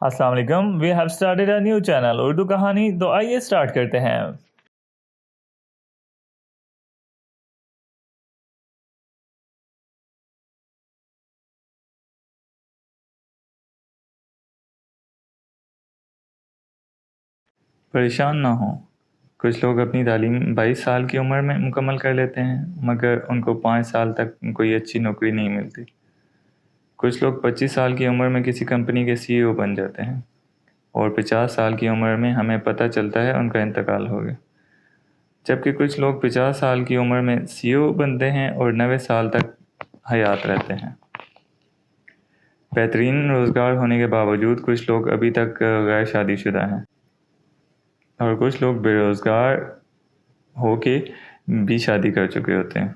अस्सलाम वालेकुम। We have started a new channel Urdu Kahani. तो आइए स्टार्ट करते हैं। परेशान ना हो। कुछ लोग अपनी तालीम 22 साल की उम्र में मुकम्मल कर लेते हैं, मगर उनको 5 साल तक कोई अच्छी नौकरी नहीं मिलती। कुछ लोग 25 साल की उम्र में किसी कंपनी के CEO बन जाते हैं और 50 साल की उम्र में हमें पता चलता है उनका इंतकाल हो गया। जबकि कुछ लोग 50 साल की उम्र में CEO बनते हैं और 90 साल तक हयात रहते हैं। बेहतरीन रोज़गार होने के बावजूद कुछ लोग अभी तक गैर शादीशुदा हैं और कुछ लोग बेरोज़गार होके भी शादी कर चुके होते हैं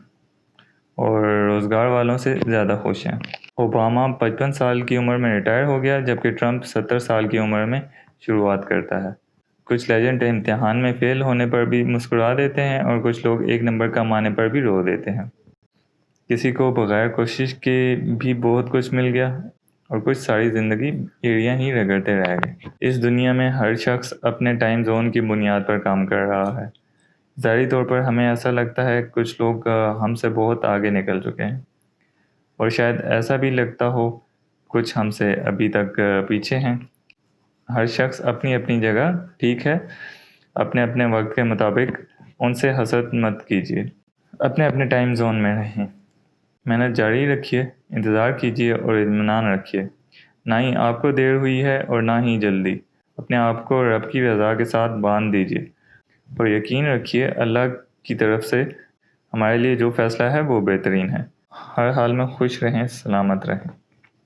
और रोज़गार वालों से ज़्यादा खुश हैं। ओबामा 55 साल की उम्र में रिटायर हो गया, जबकि ट्रंप 70 साल की उम्र में शुरुआत करता है। कुछ लेजेंड इम्तिहान में फ़ेल होने पर भी मुस्कुरा देते हैं और कुछ लोग एक नंबर कम आने पर भी रो देते हैं। किसी को बग़ैर कोशिश के भी बहुत कुछ मिल गया और कुछ सारी ज़िंदगी एड़ियाँ ही रगड़ते रह गए। इस दुनिया में हर शख्स अपने टाइम जोन की बुनियाद पर काम कर रहा है। ज़ाहिरी तौर पर हमें ऐसा लगता है कुछ लोग हमसे बहुत आगे निकल चुके हैं, और शायद ऐसा भी लगता हो कुछ हमसे अभी तक पीछे हैं। हर शख्स अपनी अपनी जगह ठीक है। अपने अपने वक्त के मुताबिक उनसे हसद मत कीजिए। अपने अपने टाइम जोन में रहें। मेहनत जारी रखिए, इंतज़ार कीजिए और इत्मीनान रखिए। ना ही आपको देर हुई है और ना ही जल्दी। अपने आप को रब की रज़ा के साथ बांध दीजिए और यकीन रखिए अल्लाह की तरफ से हमारे लिए जो फ़ैसला है वो बेहतरीन है। हर हाल में खुश रहें, सलामत रहें।